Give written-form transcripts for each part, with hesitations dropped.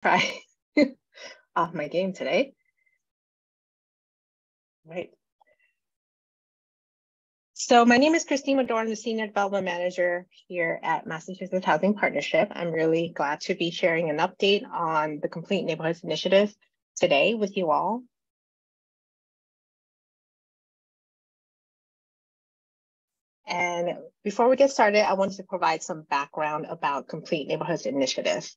try off my game today. Right. So my name is Christine Madore. I'm the Senior Development Manager here at Massachusetts Housing Partnership. I'm really glad to be sharing an update on the Complete Neighborhoods Initiative today with you all. And before we get started, I wanted to provide some background about Complete Neighborhoods Initiative.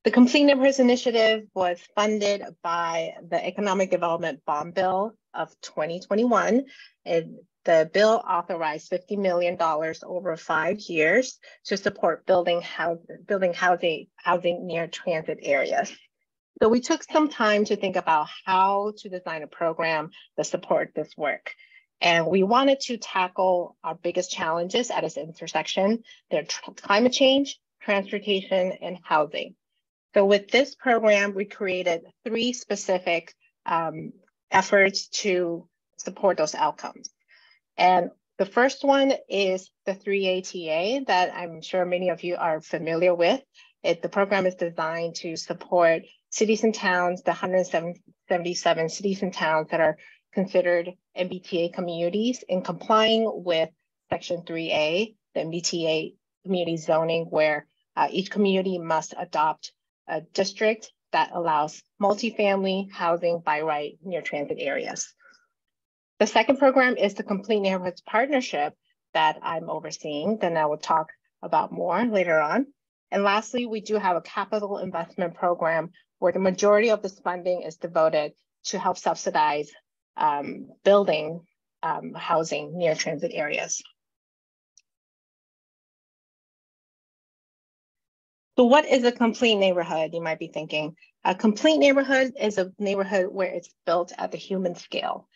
The Complete Neighborhoods Initiative was funded by the Economic Development Bond Bill of 2021. And the bill authorized $50 million over 5 years to support building housing near transit areas. So we took some time to think about how to design a program that support this work. And we wanted to tackle our biggest challenges at its intersection. They're climate change, transportation, and housing. So with this program, we created 3 specific efforts to support those outcomes. And the first one is the 3ATA that I'm sure many of you are familiar with. The program is designed to support cities and towns, the 177 cities and towns that are considered MBTA communities in complying with Section 3A, the MBTA community zoning, where each community must adopt a district that allows multifamily housing by right near transit areas. The second program is the Complete Neighborhoods Partnership that I'm overseeing, then I will talk about more later on. And lastly, we do have a capital investment program where the majority of this funding is devoted to help subsidize building housing near transit areas. So what is a complete neighborhood, you might be thinking? A complete neighborhood is a neighborhood where it's built at the human scale.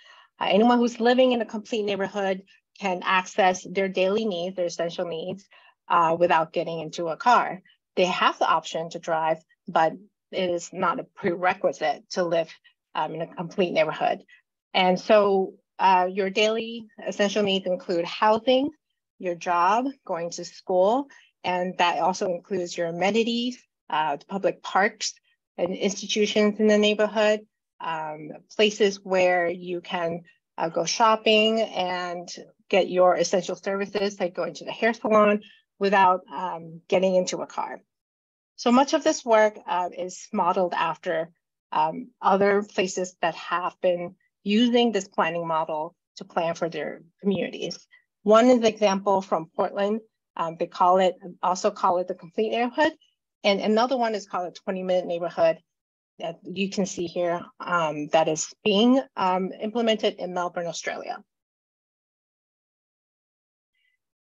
Anyone who's living in a complete neighborhood can access their daily needs, their essential needs, without getting into a car. They have the option to drive, but it is not a prerequisite to live in a complete neighborhood. And so your daily essential needs include housing, your job, going to school, and that also includes your amenities, public parks and institutions in the neighborhood, places where you can go shopping and get your essential services, like going to the hair salon without getting into a car. So much of this work is modeled after other places that have been using this planning model to plan for their communities. One is an example from Portland. They also call it the complete neighborhood. And another one is called a 20-minute neighborhood that you can see here that is being implemented in Melbourne, Australia.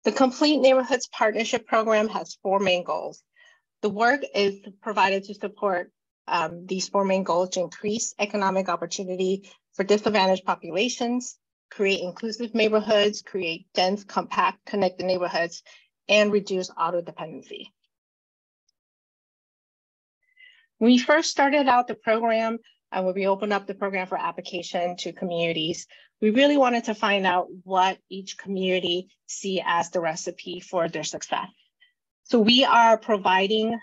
The Complete Neighborhoods Partnership Program has 4 main goals. The work is provided to support these 4 main goals to increase economic opportunity for disadvantaged populations, create inclusive neighborhoods, create dense, compact, connected neighborhoods, and reduce auto dependency. When we first started out the program, when we opened up the program for application to communities, we really wanted to find out what each community see as the recipe for their success. So we are providing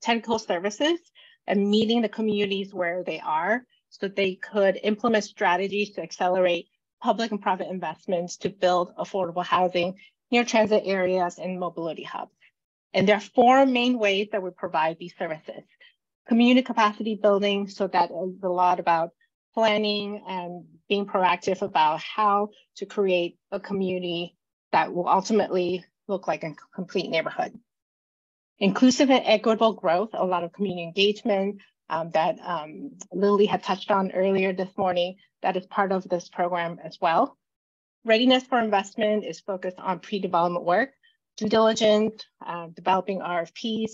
technical services and meeting the communities where they are so they could implement strategies to accelerate public and private investments to build affordable housing near transit areas and mobility hubs. And there are 4 main ways that we provide these services. Community capacity building, so that is a lot about planning and being proactive about how to create a community that will ultimately look like a complete neighborhood. Inclusive and equitable growth, a lot of community engagement that Lily had touched on earlier this morning, that is part of this program as well. Readiness for investment is focused on pre-development work, due diligence, developing RFPs,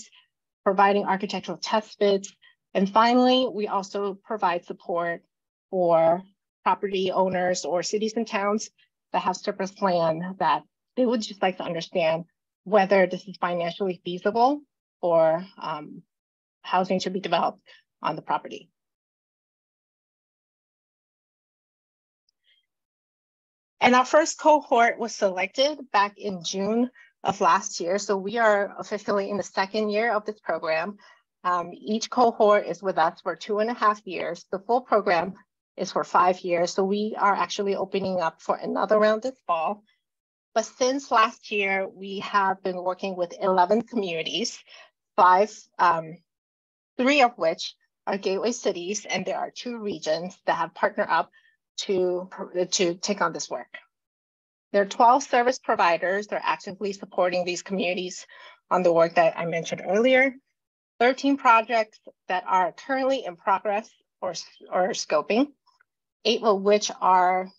providing architectural test bits. And finally, we also provide support for property owners or cities and towns that have surplus land that they would just like to understand whether this is financially feasible or housing should be developed on the property. And our first cohort was selected back in June of last year. So we are officially in the 2nd year of this program. Each cohort is with us for 2.5 years. The full program is for 5 years. So we are actually opening up for another round this fall. But since last year, we have been working with 11 communities, 3 of which are gateway cities, and there are 2 regions that have partnered up to take on this work. There are 12 service providers that are actively supporting these communities on the work that I mentioned earlier, 13 projects that are currently in progress or scoping, 8 of which are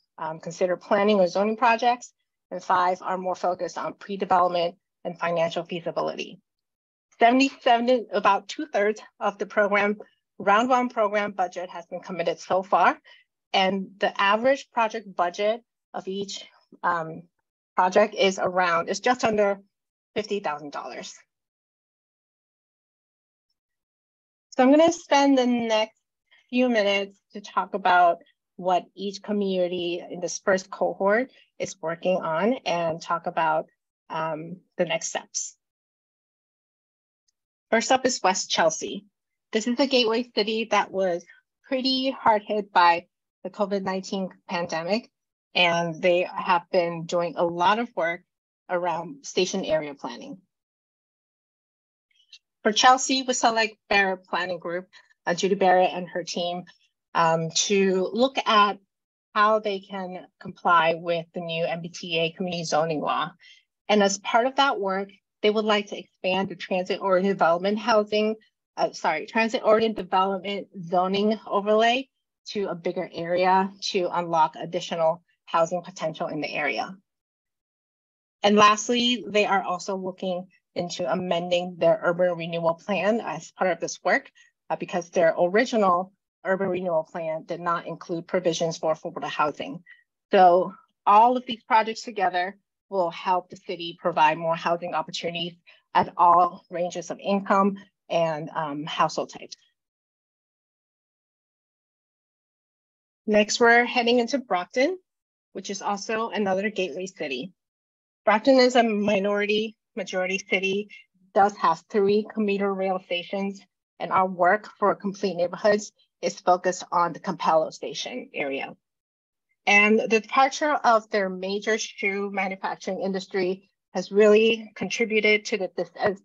considered planning or zoning projects, and 5 are more focused on pre-development and financial feasibility. About 2/3 of the program, round 1 program budget has been committed so far, and the average project budget of each project is just under $50,000. So I'm going to spend the next few minutes to talk about what each community in this first cohort is working on and talk about the next steps. First up is West Chelsea. This is a gateway city that was pretty hard hit by the COVID-19 pandemic, and they have been doing a lot of work around station area planning. For Chelsea, we select Barrett Planning Group, Judy Barrett and her team, to look at how they can comply with the new MBTA community zoning law. And as part of that work, they would like to expand the transit-oriented development zoning overlay to a bigger area to unlock additional housing potential in the area. And lastly, they are also looking into amending their urban renewal plan as part of this work, because their original urban renewal plan did not include provisions for affordable housing. So all of these projects together will help the city provide more housing opportunities at all ranges of income and household types. Next, we're heading into Brockton, which is also another gateway city. Brockton is a majority city, does have 3 commuter rail stations, and our work for Complete Neighborhoods is focused on the Capello station area. And the departure of their major shoe manufacturing industry has really contributed to the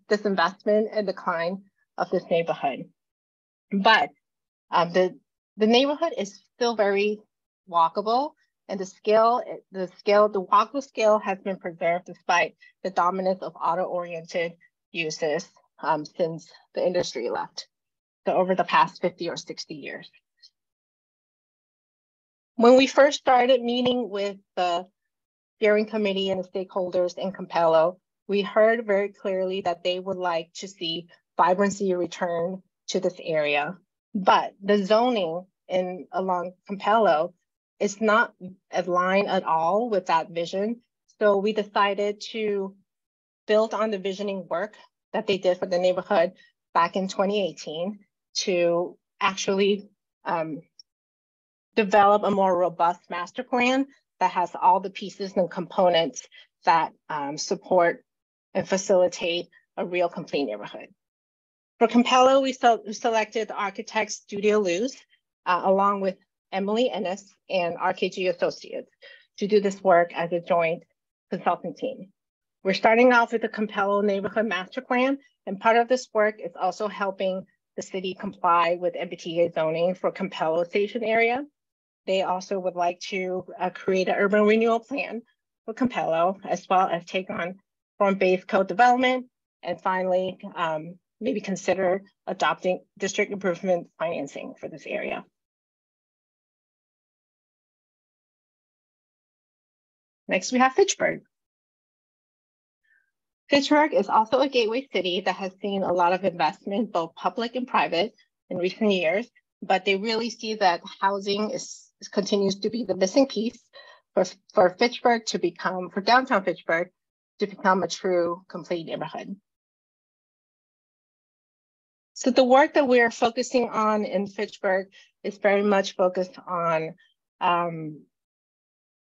disinvestment and decline of this neighborhood. But the neighborhood is still very walkable, and the walkable scale has been preserved despite the dominance of auto-oriented uses since the industry left, so over the past 50 or 60 years. When we first started meeting with the steering committee and the stakeholders in Capello, we heard very clearly that they would like to see vibrancy return to this area. But the zoning along Capello is not aligned at all with that vision. So we decided to build on the visioning work that they did for the neighborhood back in 2018 to actually develop a more robust master plan that has all the pieces and components that support and facilitate a real complete neighborhood. For Capello, we selected the architect Studio Luz, along with Emily Ennis and RKG Associates, to do this work as a joint consulting team. We're starting off with the Capello Neighborhood Master Plan, and part of this work is also helping the city comply with MBTA zoning for Capello Station area. They also would like to create an urban renewal plan for Capello, as well as take on form-based code development, and finally, maybe consider adopting district improvement financing for this area. Next, we have Fitchburg. Fitchburg is also a gateway city that has seen a lot of investment, both public and private, in recent years, but they really see that housing continues to be the missing piece for Fitchburg to become, for downtown Fitchburg to become a true complete neighborhood. So the work that we're focusing on in Fitchburg is very much focused on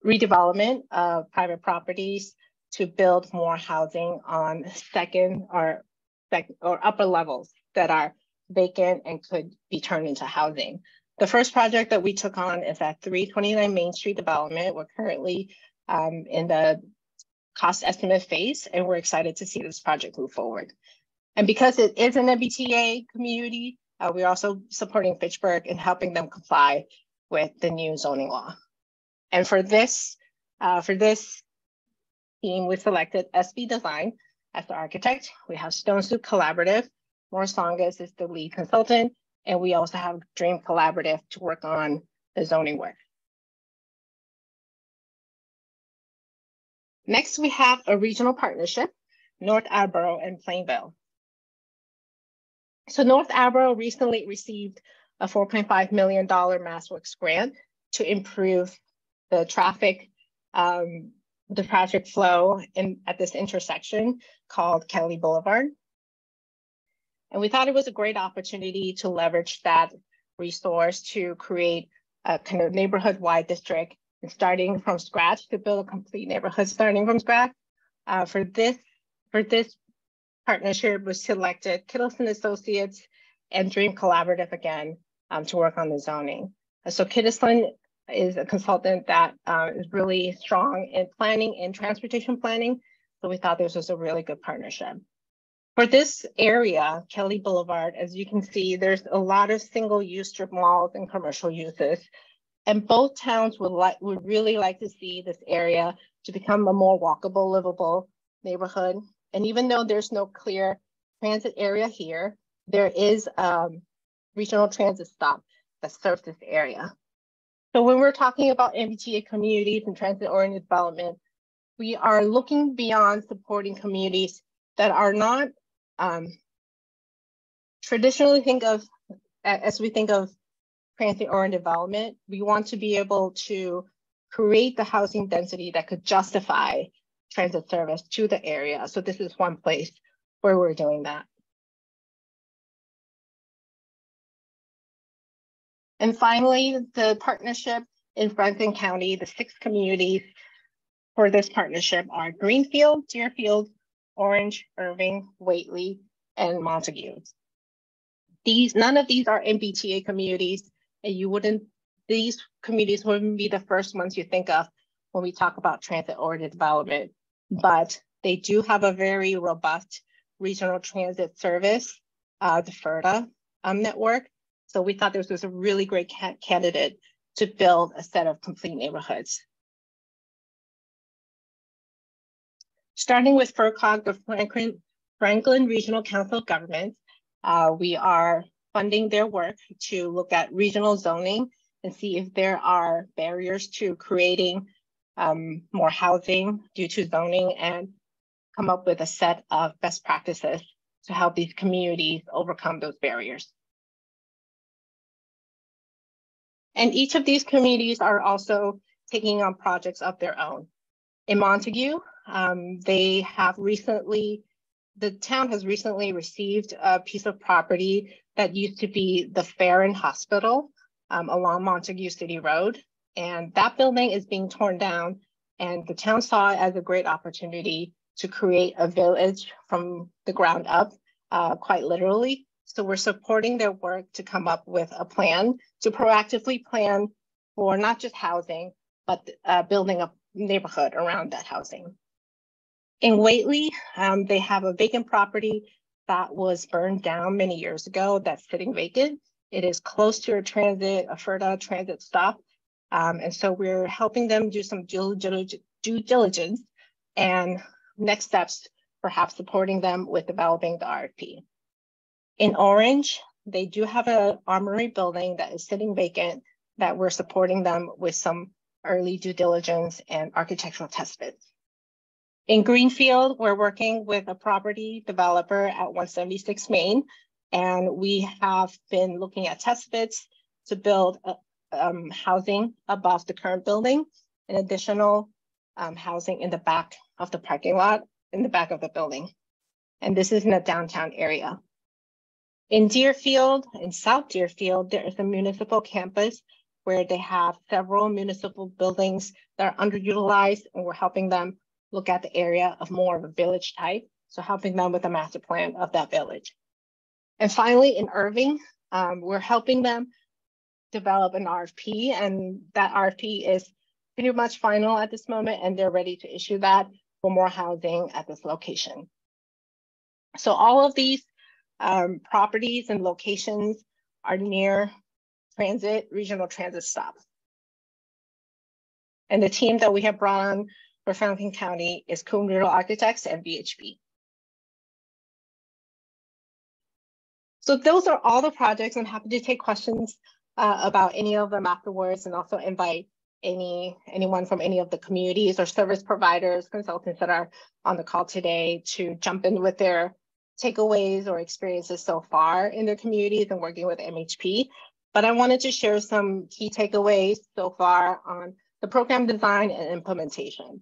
redevelopment of private properties to build more housing on second or upper levels that are vacant and could be turned into housing. The first project that we took on is at 329 Main Street development. We're currently in the cost estimate phase, and we're excited to see this project move forward. And because it is an MBTA community, we're also supporting Fitchburg and helping them comply with the new zoning law. And for this team, we selected SB Design as the architect. We have Stone Soup Collaborative. Morsongas is the lead consultant. And we also have Dream Collaborative to work on the zoning work. Next, we have a regional partnership, North Attleboro and Plainville. So North Attleboro recently received a $4.5 million MassWorks grant to improve the traffic flow at this intersection called Kelly Boulevard. And we thought it was a great opportunity to leverage that resource to create a kind of neighborhood-wide district and starting from scratch to build a complete neighborhood starting from scratch. For this partnership was selected Kittleson Associates and Dream Collaborative again to work on the zoning. So Kittleson is a consultant that is really strong in planning and transportation planning. So we thought this was a really good partnership. For this area, Kelly Boulevard, as you can see, there's a lot of single-use strip malls and commercial uses. And both towns would really like to see this area to become a more walkable, livable neighborhood. And even though there's no clear transit area here, there is a regional transit stop that serves this area. So when we're talking about MBTA communities and transit-oriented development, we are looking beyond supporting communities that are not traditionally as we think of transit-oriented development. We want to be able to create the housing density that could justify transit service to the area. So this is one place where we're doing that. And finally, the partnership in Franklin County, the 6 communities for this partnership are Greenfield, Deerfield, Orange, Irving, Whately, and Montague. None of these are MBTA communities, and these communities wouldn't be the first ones you think of when we talk about transit-oriented development, but they do have a very robust regional transit service, the FERDA network. So we thought this was a really great candidate to build a set of complete neighborhoods. Starting with FERCOG, the Franklin Regional Council of Governments, we are funding their work to look at regional zoning and see if there are barriers to creating more housing due to zoning, and come up with a set of best practices to help these communities overcome those barriers. And each of these communities are also taking on projects of their own. In Montague, the town has recently received a piece of property that used to be the Farron Hospital along Montague City Road. And that building is being torn down, and the town saw it as a great opportunity to create a village from the ground up, quite literally. So we're supporting their work to come up with a plan to proactively plan for not just housing, but building a neighborhood around that housing. In Whately, they have a vacant property that was burned down many years ago that's sitting vacant. It is close to a FERDA transit stop. And so we're helping them do some due diligence, and next steps, perhaps supporting them with developing the RFP. In Orange, they do have an armory building that is sitting vacant that we're supporting them with some early due diligence and architectural test bits. In Greenfield, we're working with a property developer at 176 Main, and we have been looking at test bits to build housing above the current building, and additional housing in the back of the parking lot, in the back of the building. And this is in the downtown area. In Deerfield, in South Deerfield, there is a municipal campus where they have several municipal buildings that are underutilized, and we're helping them look at the area of more of a village type. So helping them with a master plan of that village. And finally, in Irving, we're helping them develop an RFP, and that RFP is pretty much final at this moment, and they're ready to issue that for more housing at this location. So all of these properties and locations are near regional transit stops. And the team that we have brought on for Franklin County is Communal Architects and VHB. So those are all the projects. I'm happy to take questions about any of them afterwards, and also invite anyone from any of the communities or service providers, consultants that are on the call today to jump in with their takeaways or experiences so far in their communities and working with MHP. But I wanted to share some key takeaways so far on the program design and implementation.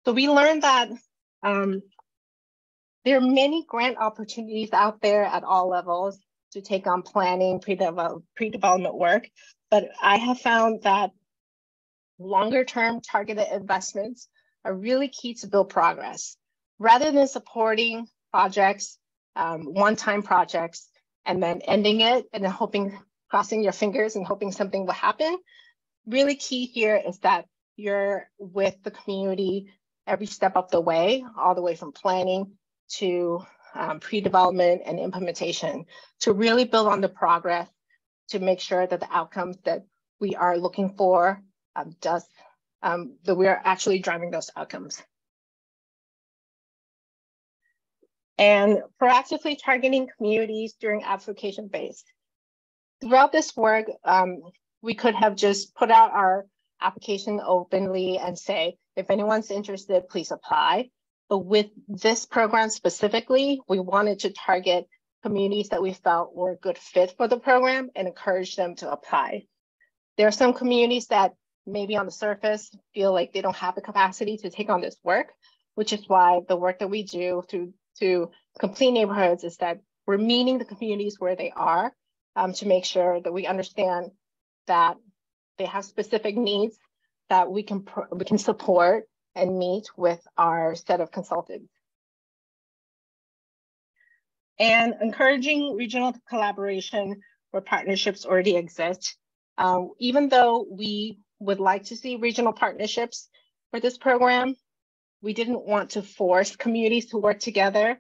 So we learned that there are many grant opportunities out there at all levels to take on planning, pre-development work, but I have found that longer-term targeted investments are really key to build progress. Rather than supporting projects, one-time projects, and then ending it and then crossing your fingers and hoping something will happen, really key here is that you're with the community every step of the way, all the way from planning to pre-development and implementation, to really build on the progress to make sure that the outcomes that we are looking for that we are actually driving those outcomes. And proactively targeting communities during application phase. Throughout this work, we could have just put out our application openly and say, if anyone's interested, please apply. But with this program specifically, we wanted to target communities that we felt were a good fit for the program and encourage them to apply. There are some communities that maybe on the surface feel like they don't have the capacity to take on this work, which is why the work that we do to complete neighborhoods is that we're meeting the communities where they are to make sure that we understand that they have specific needs that we can support and meet with our set of consultants. And encouraging regional collaboration where partnerships already exist. Even though we would like to see regional partnerships for this program, we didn't want to force communities to work together.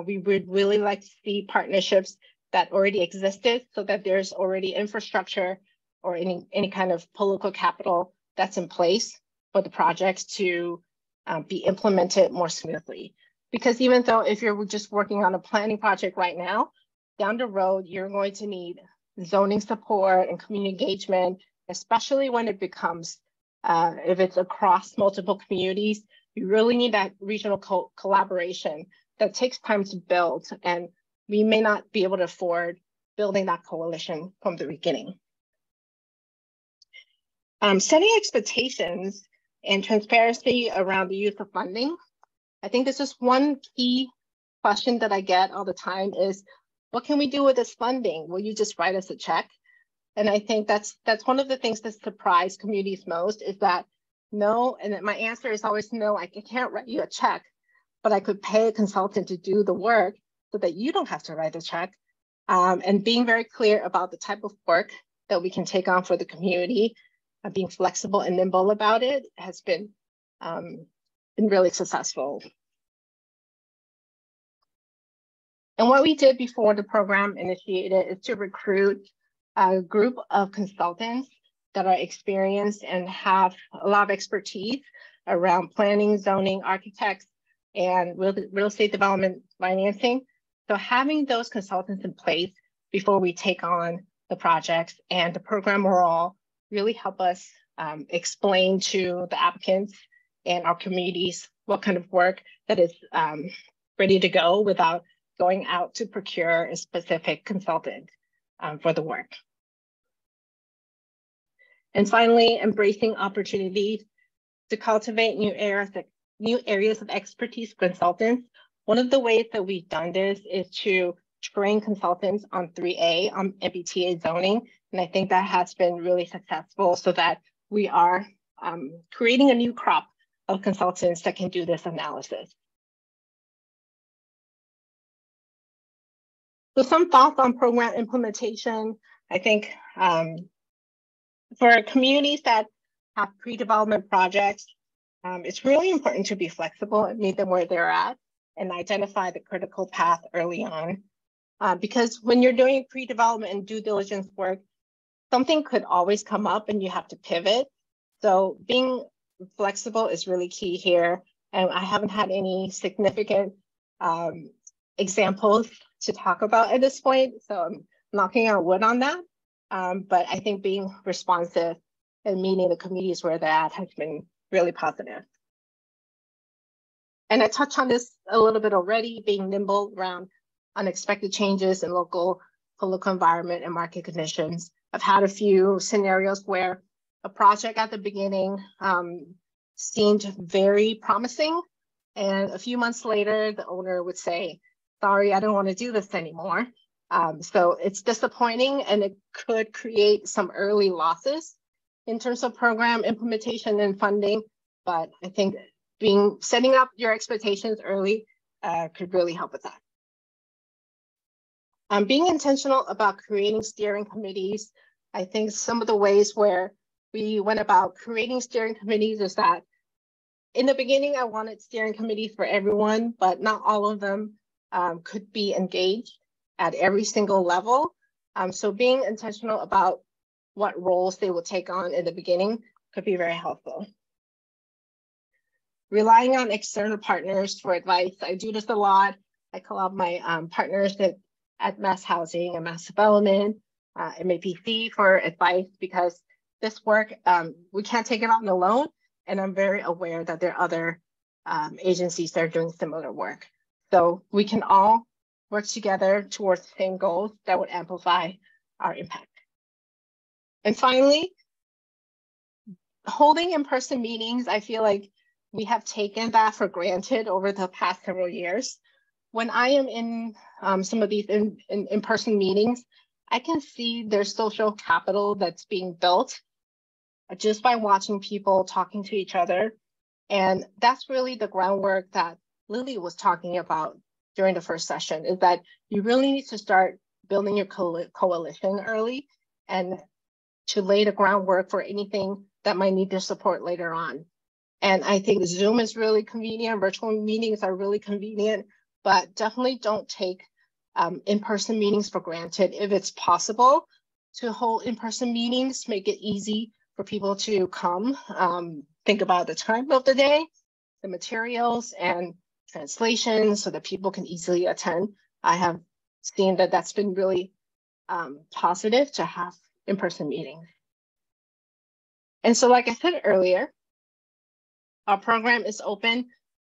We would really like to see partnerships that already existed so that there's already infrastructure or any kind of political capital that's in place for the projects to be implemented more smoothly. Because even though if you're just working on a planning project right now, down the road, you're going to need zoning support and community engagement, especially when it becomes, if it's across multiple communities, you really need that regional collaboration that takes time to build, and we may not be able to afford building that coalition from the beginning. Setting expectations and transparency around the use of funding. I think this is one key question that I get all the time is, what can we do with this funding? Will you just write us a check? And I think that's one of the things that surprise communities most is that no, and my answer is always no, I can't write you a check, but I could pay a consultant to do the work so that you don't have to write the check. And being very clear about the type of work that we can take on for the community, being flexible and nimble about it has been really successful. And what we did before the program initiated is to recruit a group of consultants that are experienced and have a lot of expertise around planning, zoning, architects, and real estate development financing. So having those consultants in place before we take on the projects and the program overall really help us explain to the applicants and our communities what kind of work that is ready to go without going out to procure a specific consultant for the work. And finally, embracing opportunities to cultivate new areas of expertise for consultants. One of the ways that we've done this is to train consultants on 3A, on MBTA zoning. And I think that has been really successful so that we are creating a new crop of consultants that can do this analysis. So some thoughts on program implementation. I think for communities that have pre-development projects, it's really important to be flexible and meet them where they're at and identify the critical path early on. Because when you're doing pre-development and due diligence work, something could always come up and you have to pivot. So being flexible is really key here. And I haven't had any significant examples to talk about at this point. So I'm knocking on wood on that. But I think being responsive and meeting the communities where they're at has been really positive. And I touched on this a little bit already, being nimble around unexpected changes in local political environment and market conditions. I've had a few scenarios where a project at the beginning seemed very promising. And a few months later, the owner would say, sorry, I don't want to do this anymore. So it's disappointing, and it could create some early losses in terms of program implementation and funding. But I think setting up your expectations early could really help with that. Being intentional about creating steering committees. I think some of the ways where we went about creating steering committees is that in the beginning, I wanted steering committees for everyone, but not all of them could be engaged at every single level. So being intentional about what roles they will take on in the beginning could be very helpful. Relying on external partners for advice. I do this a lot. I call out my partners at Mass Housing and Mass Development, MAPC for advice, because this work, we can't take it on alone. And I'm very aware that there are other agencies that are doing similar work. So we can all work together towards the same goals that would amplify our impact. And finally, holding in-person meetings. I feel like we have taken that for granted over the past several years. When I am in some of these in-person meetings, I can see there's social capital that's being built just by watching people talking to each other. And that's really the groundwork that Lily was talking about during the first session, is that you really need to start building your coalition early and to lay the groundwork for anything that might need their support later on. And I think Zoom is really convenient, virtual meetings are really convenient, but definitely don't take in-person meetings for granted. If it's possible to hold in-person meetings, make it easy for people to come. Think about the time of the day, the materials, and translations so that people can easily attend. I have seen that that's been really positive to have in-person meetings. And so, like I said earlier, our program is open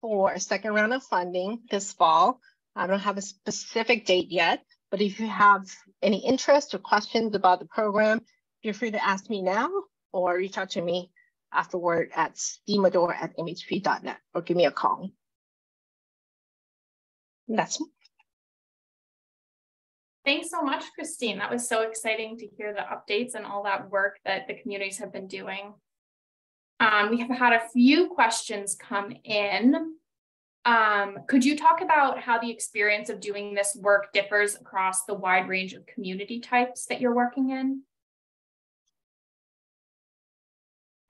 for a second round of funding this fall. I don't have a specific date yet, but if you have any interest or questions about the program, feel free to ask me now or reach out to me afterward at madore@mhp.net or give me a call. And that's it. Thanks so much, Christine. That was so exciting to hear the updates and all that work that the communities have been doing. We have had a few questions come in. Could you talk about how the experience of doing this work differs across the wide range of community types that you're working in?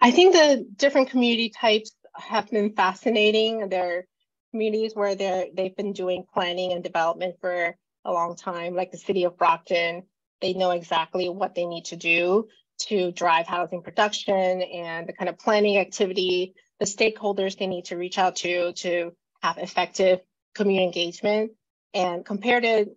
I think the different community types have been fascinating. There are communities where they've been doing planning and development for a long time, like the city of Brockton. They know exactly what they need to do to drive housing production and the kind of planning activity, the stakeholders they need to reach out to have effective community engagement. And compared to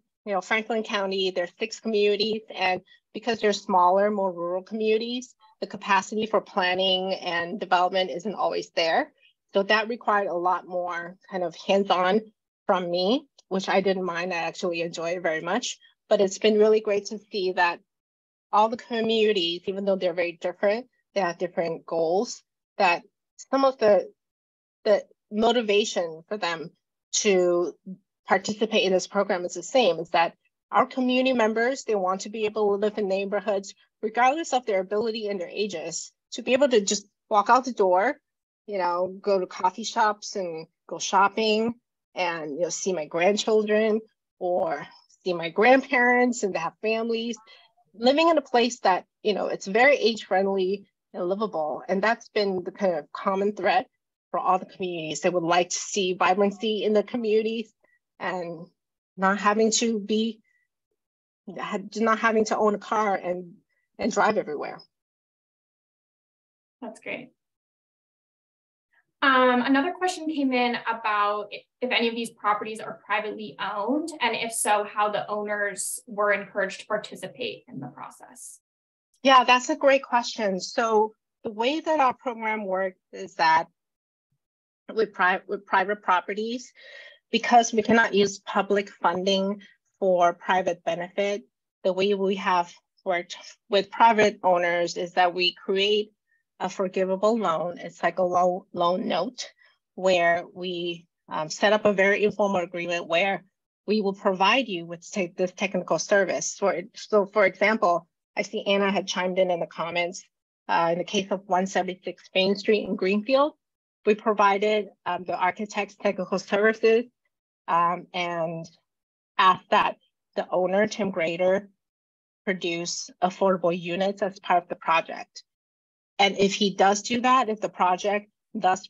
Franklin County, there's 6 communities, and because they're smaller, more rural communities, the capacity for planning and development isn't always there. So that required a lot more kind of hands-on from me, which I didn't mind. I actually enjoy it very much. But it's been really great to see that all the communities, even though they're very different, they have different goals, that some of the motivation for them to participate in this program is the same, is that our community members, they want to be able to live in neighborhoods, regardless of their ability and their ages, to be able to just walk out the door, go to coffee shops and go shopping and see my grandchildren or see my grandparents and to have families living in a place that, you know, it's very age-friendly and livable. And that's been the kind of common thread for all the communities. They would like to see vibrancy in the communities and not having to own a car and drive everywhere. That's great. Another question came in about if any of these properties are privately owned, and if so, how the owners were encouraged to participate in the process. Yeah, that's a great question. So the way that our program works is that with private properties, because we cannot use public funding for private benefit, the way we have worked with private owners is that we create a forgivable loan. It's like a loan note where we set up a very informal agreement where we will provide you with this technical service. So for example, I see Anna had chimed in the comments. In the case of 176 Main Street in Greenfield, we provided the architect's technical services and asked that the owner, Tim Grader, produce affordable units as part of the project. And if he does do that, if the project does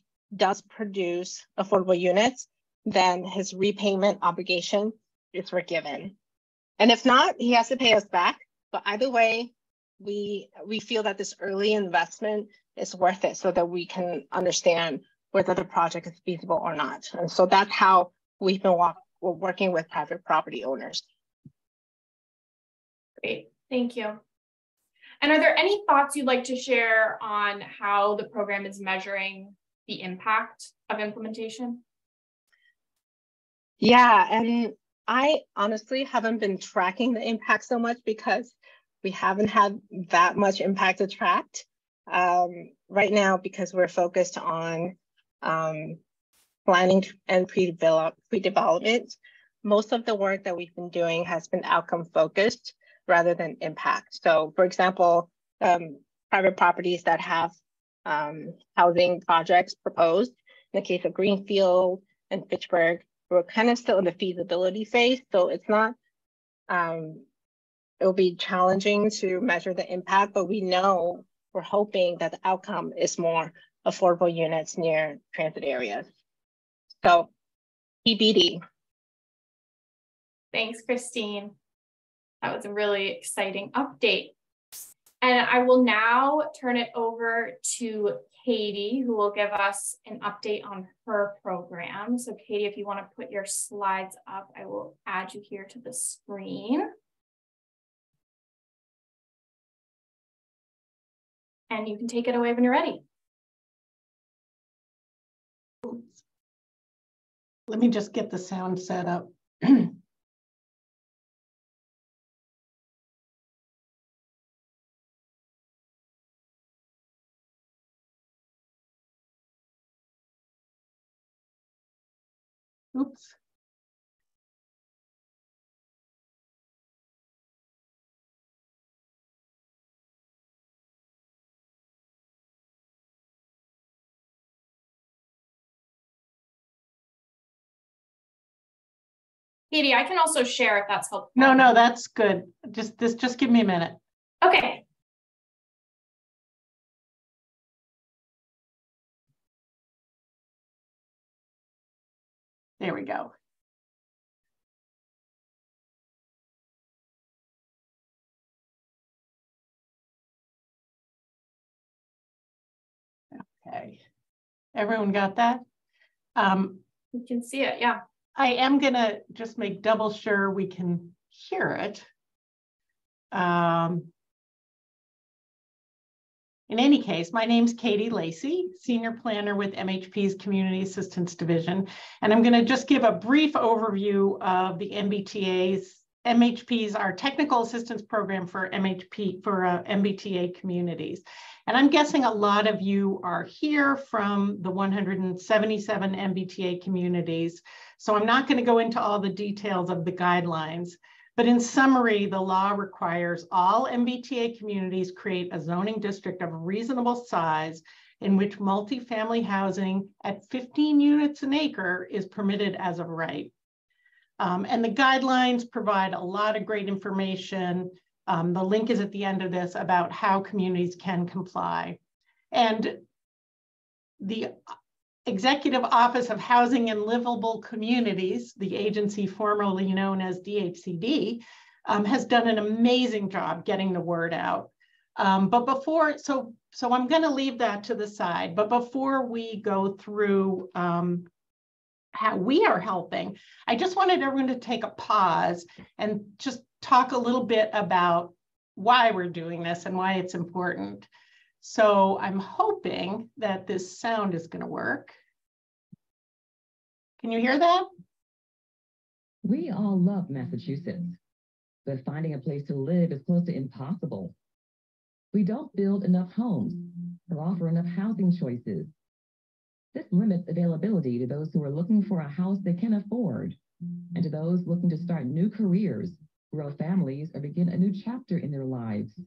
produce affordable units, then his repayment obligation is forgiven. And if not, he has to pay us back. But either way, we feel that this early investment is worth it so that we can understand whether the project is feasible or not. And so that's how we've been working with private property owners. Great, thank you. And are there any thoughts you'd like to share on how the program is measuring the impact of implementation? Yeah, and I honestly haven't been tracking the impact so much because we haven't had that much impact to track right now, because we're focused on planning and pre-development. Most of the work that we've been doing has been outcome focused rather than impact. So for example, private properties that have housing projects proposed, in the case of Greenfield and Fitchburg, we're kind of still in the feasibility phase. So it's not, it'll be challenging to measure the impact, but we're hoping that the outcome is more affordable units near transit areas. So TBD. Thanks, Christine. That was a really exciting update. And I will now turn it over to Katy, who will give us an update on her program. So Katy, if you want to put your slides up, I will add you here to the screen. And you can take it away when you're ready. Let me just get the sound set up. Oops. Katy, I can also share if that's helpful. No, that's good. Just give me a minute. Okay. There we go. Okay. Everyone got that? You can see it, yeah. I am gonna just make double sure we can hear it. In any case, my name's Katy Lacy, Senior Planner with MHP's Community Assistance Division, and I'm gonna just give a brief overview of the MHP's, our Technical Assistance Program for MBTA communities. And I'm guessing a lot of you are here from the 177 MBTA communities. So I'm not going to go into all the details of the guidelines, but in summary, the law requires all MBTA communities create a zoning district of reasonable size in which multifamily housing at 15 units an acre is permitted as of right. And the guidelines provide a lot of great information. The link is at the end of this about how communities can comply. And the Executive Office of Housing and Livable Communities, the agency formerly known as DHCD, has done an amazing job getting the word out. But before, so I'm going to leave that to the side. But before we go through how we are helping, I just wanted everyone to take a pause and just talk a little bit about why we're doing this and why it's important. So I'm hoping that this sound is going to work. Can you hear that? We all love Massachusetts, but finding a place to live is close to impossible. We don't build enough homes or offer enough housing choices. This limits availability to those who are looking for a house they can afford, and to those looking to start new careers, grow families, or begin a new chapter in their lives.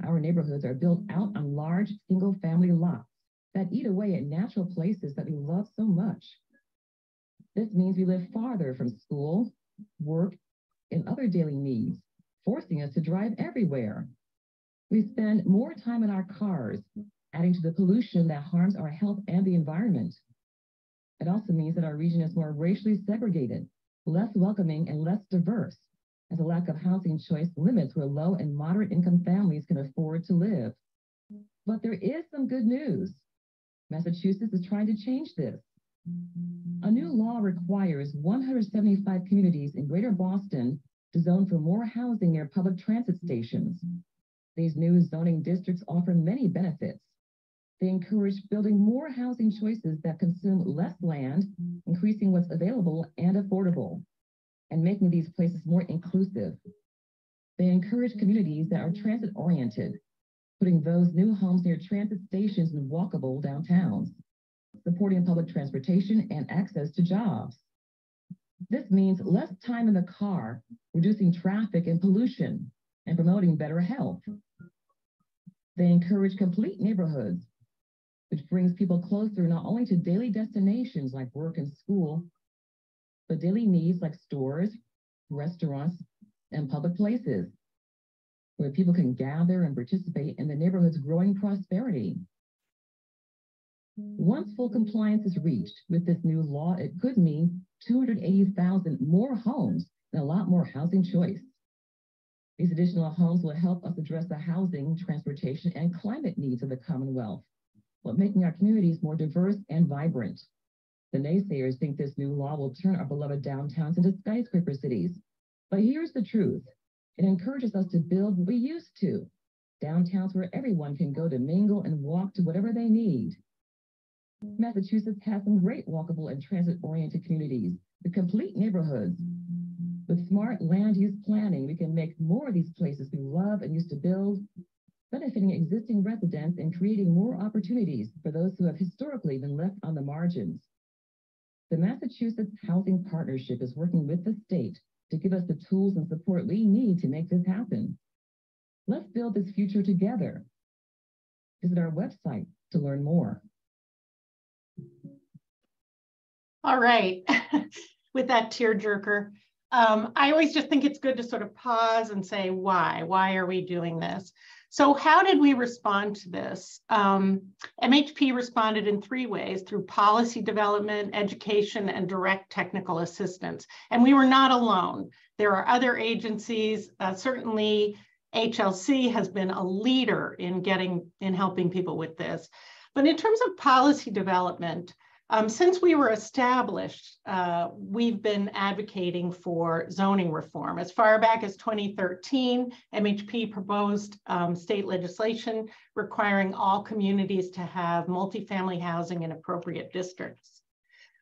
Our neighborhoods are built out on large single-family lots that eat away at natural places that we love so much. This means we live farther from school, work, and other daily needs, forcing us to drive everywhere. We spend more time in our cars, adding to the pollution that harms our health and the environment. It also means that our region is more racially segregated, less welcoming, and less diverse, as a lack of housing choice limits where low and moderate income families can afford to live. But there is some good news. Massachusetts is trying to change this. A new law requires 175 communities in Greater Boston to zone for more housing near public transit stations. These new zoning districts offer many benefits. They encourage building more housing choices that consume less land, increasing what's available and affordable, and making these places more inclusive. They encourage communities that are transit-oriented, putting those new homes near transit stations and walkable downtowns, supporting public transportation and access to jobs. This means less time in the car, reducing traffic and pollution, and promoting better health. They encourage complete neighborhoods, which brings people closer not only to daily destinations like work and school, but daily needs like stores, restaurants, and public places, where people can gather and participate in the neighborhood's growing prosperity. Once full compliance is reached with this new law, it could mean 280,000 more homes and a lot more housing choice. These additional homes will help us address the housing, transportation, and climate needs of the Commonwealth, while making our communities more diverse and vibrant. The naysayers think this new law will turn our beloved downtowns into skyscraper cities. But here's the truth. It encourages us to build what we used to, downtowns where everyone can go to mingle and walk to whatever they need. Massachusetts has some great walkable and transit-oriented communities with complete neighborhoods. With smart land use planning, we can make more of these places we love and used to build, benefiting existing residents and creating more opportunities for those who have historically been left on the margins. The Massachusetts Housing Partnership is working with the state to give us the tools and support we need to make this happen. Let's build this future together. Visit our website to learn more. All right, with that tearjerker, I always just think it's good to sort of pause and say, why are we doing this? So how did we respond to this? MHP responded in 3 ways: through policy development, education, and direct technical assistance. And we were not alone. There are other agencies, certainly HLC has been a leader in helping people with this. But in terms of policy development, since we were established, we've been advocating for zoning reform. As far back as 2013, MHP proposed state legislation requiring all communities to have multifamily housing in appropriate districts.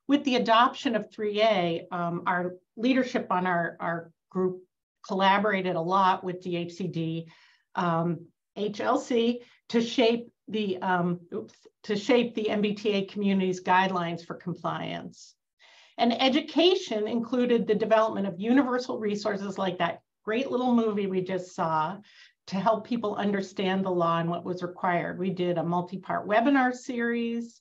With the adoption of 3A, our leadership on our group collaborated a lot with DHCD, HLC to shape the MBTA community's guidelines for compliance. And education included the development of universal resources like that great little movie we just saw to help people understand the law and what was required. We did a multi-part webinar series,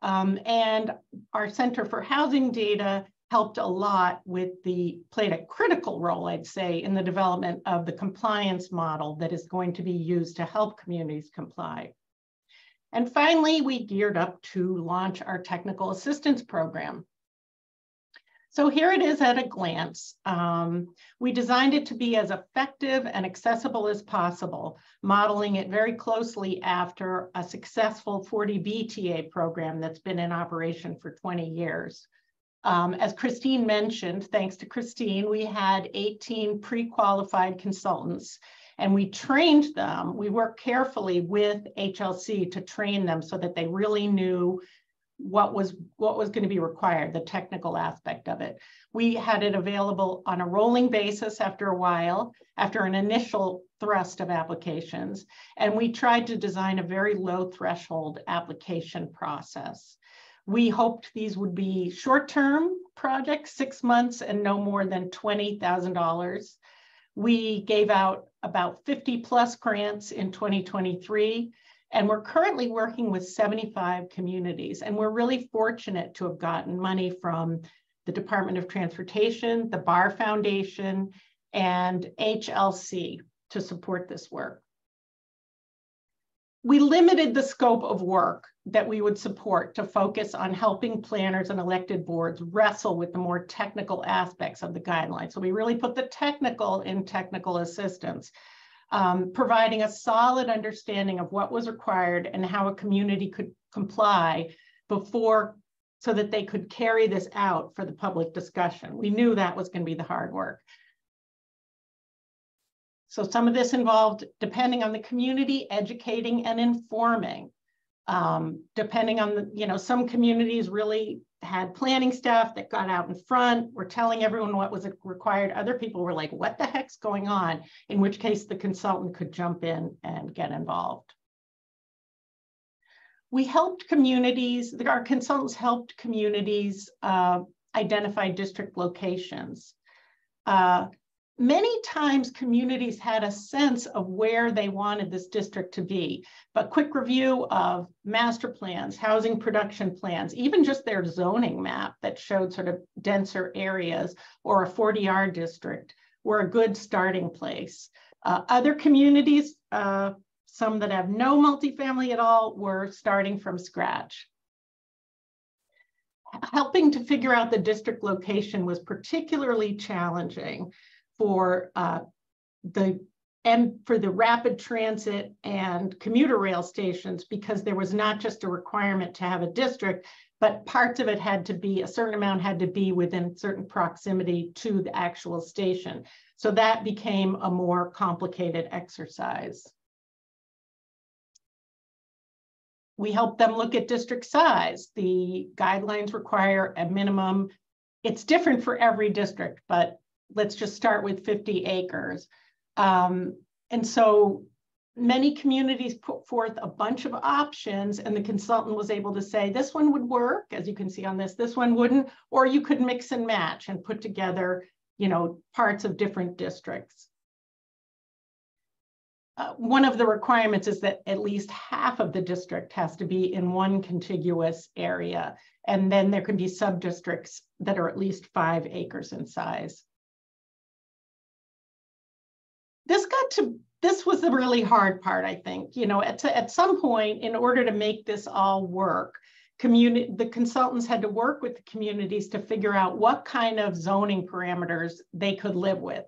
and our Center for Housing Data helped a lot played a critical role, I'd say, in the development of the compliance model that is going to be used to help communities comply. And finally, we geared up to launch our technical assistance program. So here it is at a glance. We designed it to be as effective and accessible as possible, modeling it very closely after a successful 40B TA program that's been in operation for 20 years. As Christine mentioned, thanks to Christine, we had 18 pre-qualified consultants and we trained them. We worked carefully with HLC to train them so that they really knew what was going to be required, the technical aspect of it. We had it available on a rolling basis after a while, after an initial thrust of applications, and we tried to design a very low threshold application process. We hoped these would be short-term projects, 6 months and no more than $20,000. We gave out about 50 plus grants in 2023. And we're currently working with 75 communities. And we're really fortunate to have gotten money from the Department of Transportation, the Bar Foundation, and HLC to support this work. We limited the scope of work that we would support to focus on helping planners and elected boards wrestle with the more technical aspects of the guidelines. So we really put the technical in technical assistance. Providing a solid understanding of what was required and how a community could comply before, so that they could carry this out for the public discussion. We knew that was going to be the hard work. So some of this involved, depending on the community, educating and informing. Depending on the, some communities really had planning staff that got out in front, were telling everyone what was required. Other people were like, what the heck's going on? In which case the consultant could jump in and get involved. We helped communities, our consultants helped communities identify district locations. Many times communities had a sense of where they wanted this district to be, but quick review of master plans, housing production plans, even just their zoning map that showed sort of denser areas or a 40R district were a good starting place. Other communities, some that have no multifamily at all, were starting from scratch. Helping to figure out the district location was particularly challenging for the rapid transit and commuter rail stations, because there was not just a requirement to have a district, but parts of it had to be, a certain amount had to be within certain proximity to the actual station. So that became a more complicated exercise. We helped them look at district size. The guidelines require a minimum. It's different for every district, but let's just start with 50 acres. And so many communities put forth a bunch of options, and the consultant was able to say, this one would work, as you can see on this one wouldn't, or you could mix and match and put together, parts of different districts. One of the requirements is that at least half of the district has to be in one contiguous area. And then there can be sub-districts that are at least 5 acres in size. This was the really hard part, I think. At some point, in order to make this all work, the consultants had to work with the communities to figure out what kind of zoning parameters they could live with.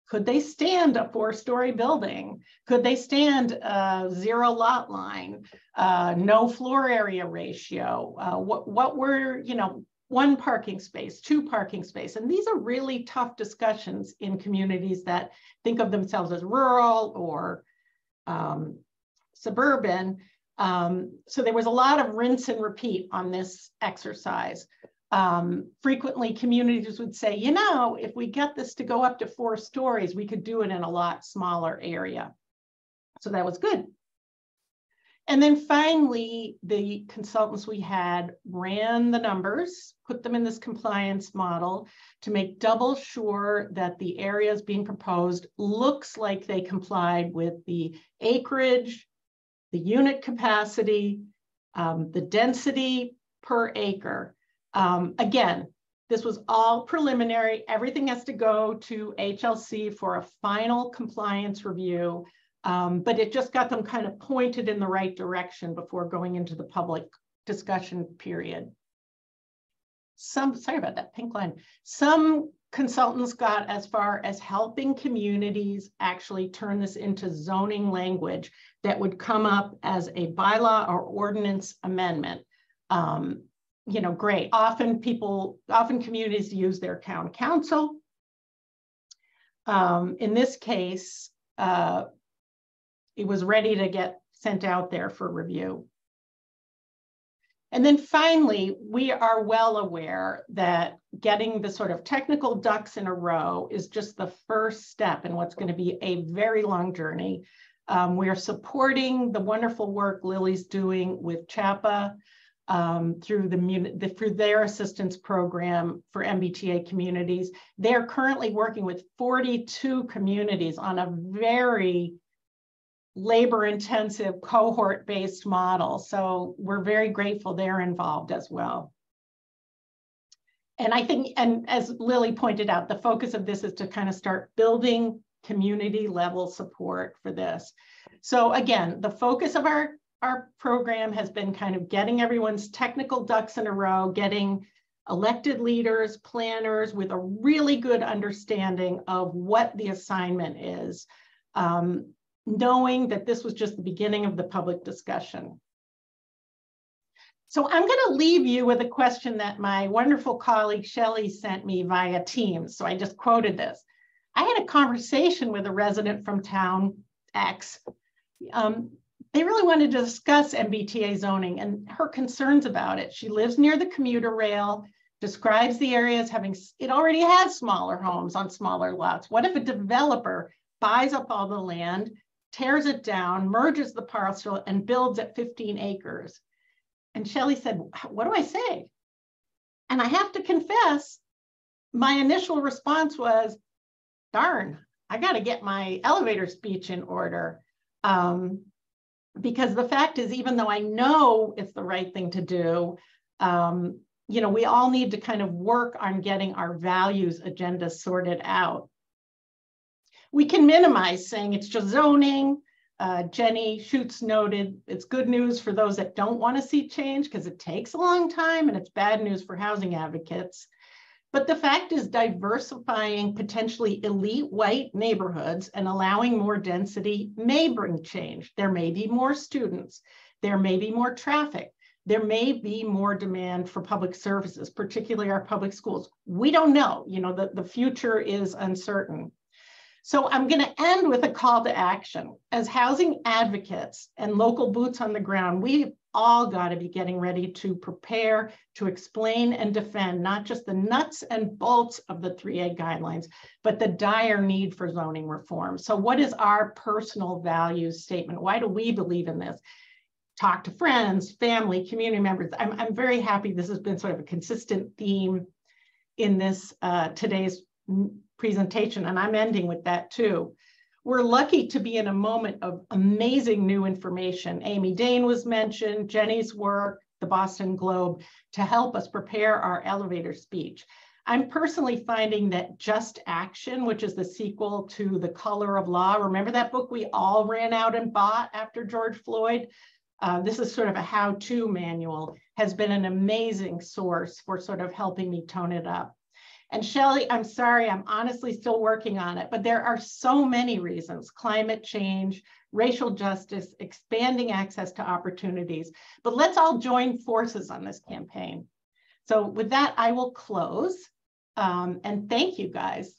Could they stand a 4-story building? Could they stand a 0 lot line, no floor area ratio? What were, 1 parking space, 2 parking space? And these are really tough discussions in communities that think of themselves as rural or suburban. So there was a lot of rinse and repeat on this exercise. Frequently communities would say, if we get this to go up to 4 stories, we could do it in a lot smaller area. So that was good. And then finally, the consultants we had ran the numbers, put them in this compliance model to make double sure that the areas being proposed looks like they complied with the acreage, the unit capacity, the density per acre. Again, This was all preliminary. Everything has to go to HLC for a final compliance review, but it just got them kind of pointed in the right direction before going into the public discussion period. Sorry about that pink line. Some consultants got as far as helping communities actually turn this into zoning language that would come up as a bylaw or ordinance amendment. You know, great. Often communities use their town council. In this case, it was ready to get sent out there for review. And then finally, we are well aware that getting the sort of technical ducks in a row is just the first step in what's going to be a very long journey. We are supporting the wonderful work Lily's doing with CHAPA through their assistance program for MBTA communities. They're currently working with 42 communities on a very labor-intensive cohort-based model. So we're very grateful they're involved as well. And I think, and as Lily pointed out, the focus of this is to kind of start building community-level support for this. So again, the focus of our program has been kind of getting everyone's technical ducks in a row, getting elected leaders, planners with a really good understanding of what the assignment is. Knowing that this was just the beginning of the public discussion. So I'm going to leave you with a question that my wonderful colleague Shelley sent me via Teams. So I just quoted this. I had a conversation with a resident from town X. They really wanted to discuss MBTA zoning and her concerns about it. She lives near the commuter rail, describes the area as having, it already has smaller homes on smaller lots. What if a developer buys up all the land, tears it down, merges the parcel, and builds at 15 acres. And Shelley said, what do I say? And I have to confess, my initial response was, darn, I got to get my elevator speech in order. Because the fact is, even though I know it's the right thing to do, you know, we all need to kind of work on getting our values agenda sorted out. We can minimize saying it's just zoning. Jenny Schutz noted it's good news for those that don't want to see change because it takes a long time and it's bad news for housing advocates. But the fact is diversifying potentially elite white neighborhoods and allowing more density may bring change. There may be more students. There may be more traffic. There may be more demand for public services, particularly our public schools. We don't know, you know, the future is uncertain. So I'm going to end with a call to action. As housing advocates and local boots on the ground, we've all got to be getting ready to prepare, to explain and defend not just the nuts and bolts of the 3A guidelines, but the dire need for zoning reform. So what is our personal values statement? Why do we believe in this? Talk to friends, family, community members. I'm very happy this has been sort of a consistent theme in this today's presentation, and I'm ending with that too. We're lucky to be in a moment of amazing new information. Amy Dane was mentioned, Jenny's work, the Boston Globe, to help us prepare our elevator speech. I'm personally finding that Just Action, which is the sequel to The Color of Law, remember that book we all ran out and bought after George Floyd? This is sort of a how-to manual, has been an amazing source for sort of helping me tone it up. And Shelley, I'm sorry, I'm honestly still working on it, but there are so many reasons: climate change, racial justice, expanding access to opportunities. But let's all join forces on this campaign. So with that, I will close. And thank you, guys.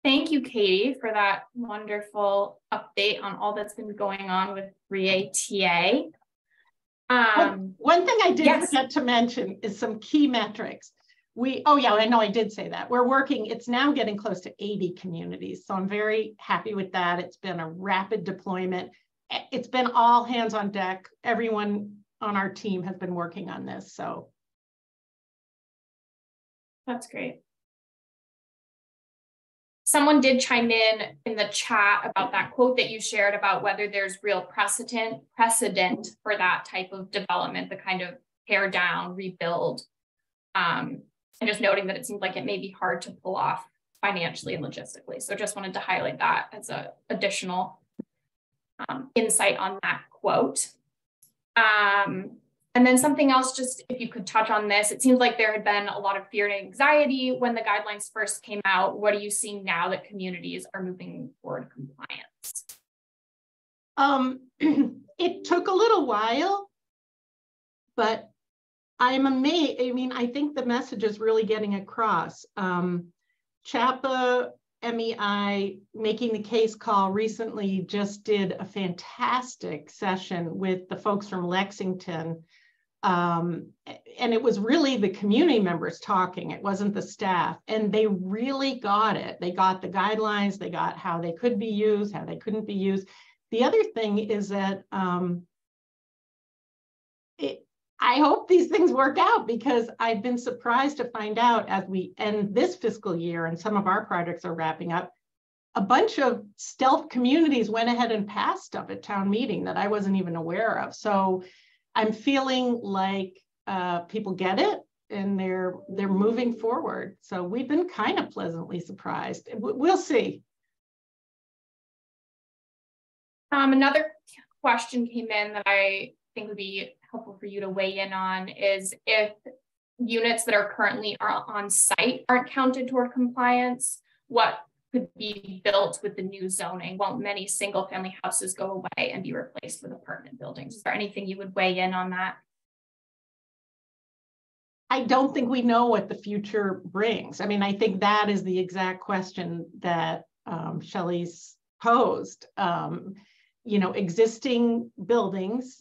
Thank you, Katie, for that wonderful update on all that's been going on with 3ATA. One thing I did forget to mention is some key metrics. Oh yeah, I know I did say that. We're working, it's now getting close to 80 communities. So I'm very happy with that. It's been a rapid deployment. It's been all hands on deck. Everyone on our team has been working on this, so. That's great. Someone did chime in the chat about that quote that you shared about whether there's real precedent for that type of development, the kind of tear down, rebuild. And just noting that it seems like it may be hard to pull off financially and logistically. So just wanted to highlight that as an additional insight on that quote. And then something else, just if you could touch on this, it seems like there had been a lot of fear and anxiety when the guidelines first came out. What are you seeing now that communities are moving toward compliance? It took a little while, but I'm amazed. I mean, I think the message is really getting across. CHAPA, MEI, Making the Case Call recently just did a fantastic session with the folks from Lexington. And it was really the community members talking. It wasn't the staff. And they really got it. They got the guidelines. They got how they could be used, how they couldn't be used. The other thing is that I hope these things work out, because I've been surprised to find out as we end this fiscal year and some of our projects are wrapping up, a bunch of stealth communities went ahead and passed stuff at town meeting that I wasn't even aware of. So I'm feeling like people get it and they're moving forward. So we've been kind of pleasantly surprised. We'll see. Another question came in that I think would be helpful for you to weigh in on is if units that are currently on site aren't counted toward compliance, what could be built with the new zoning? Won't many single family houses go away and be replaced with apartment buildings? Is there anything you would weigh in on that? I don't think we know what the future brings. I mean, I think that is the exact question that Shelley's posed. You know, existing buildings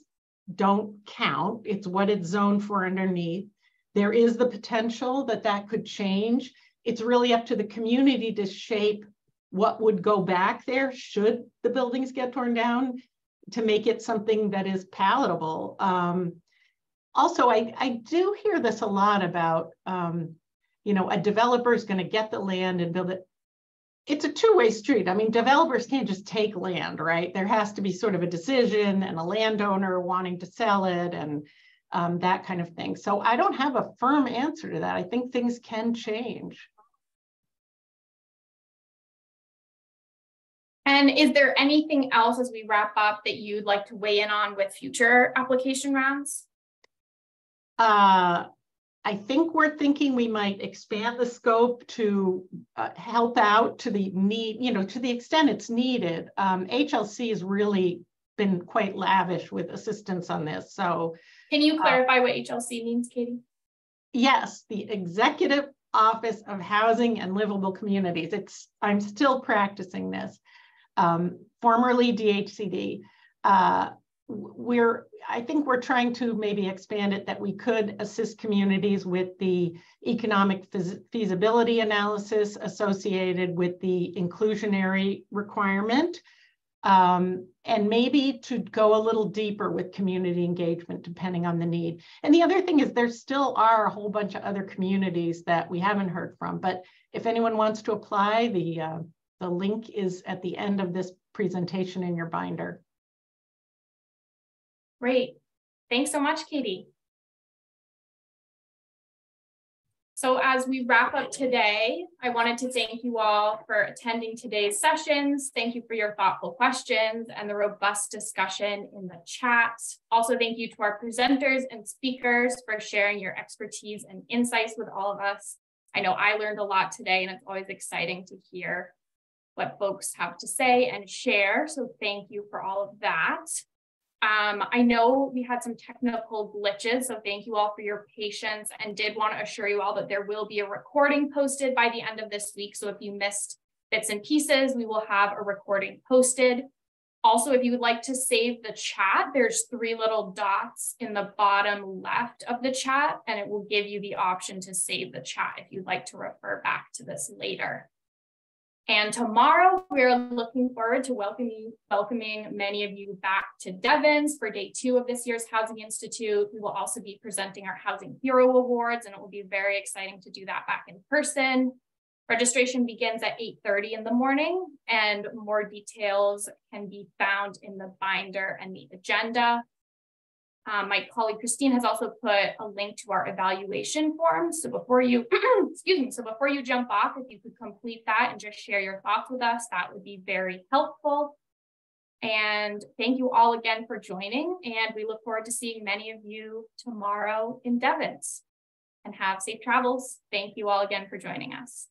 don't count. It's what it's zoned for underneath. There is the potential that that could change. It's really up to the community to shape what would go back there should the buildings get torn down to make it something that is palatable. Also, I do hear this a lot about, you know, a developer is going to get the land and build it. It's a two-way street. I mean, developers can't just take land, right? There has to be sort of a decision and a landowner wanting to sell it and that kind of thing. So I don't have a firm answer to that. I think things can change. And is there anything else as we wrap up that you'd like to weigh in on with future application rounds? I think we're thinking we might expand the scope to help out to the need, you know, to the extent it's needed. HLC has really been quite lavish with assistance on this. So can you clarify what HLC means, Katy? Yes, the Executive Office of Housing and Livable Communities. I'm still practicing this. Formerly DHCD. I think we're trying to maybe expand it that we could assist communities with the economic feasibility analysis associated with the inclusionary requirement, and maybe to go a little deeper with community engagement depending on the need. And the other thing is there still are a whole bunch of other communities that we haven't heard from, but if anyone wants to apply, the link is at the end of this presentation in your binder. Great. Thanks so much, Katy. So as we wrap up today, I wanted to thank you all for attending today's sessions. Thank you for your thoughtful questions and the robust discussion in the chat. Also, thank you to our presenters and speakers for sharing your expertise and insights with all of us. I know I learned a lot today, and it's always exciting to hear what folks have to say and share. So thank you for all of that. I know we had some technical glitches, so thank you all for your patience, and did want to assure you all that there will be a recording posted by the end of this week. So if you missed bits and pieces, we will have a recording posted. Also, if you would like to save the chat, there's 3 little dots in the bottom left of the chat, and it will give you the option to save the chat if you'd like to refer back to this later. And tomorrow, we're looking forward to welcoming many of you back to Devon's for day 2 of this year's Housing Institute. We will also be presenting our Housing Hero Awards, and it will be very exciting to do that back in person. Registration begins at 8:30 in the morning, and more details can be found in the binder and the agenda. My colleague Christine has also put a link to our evaluation form. So before you, excuse me, so before you jump off, if you could complete that and just share your thoughts with us, that would be very helpful. And thank you all again for joining. And we look forward to seeing many of you tomorrow in Devens. And have safe travels. Thank you all again for joining us.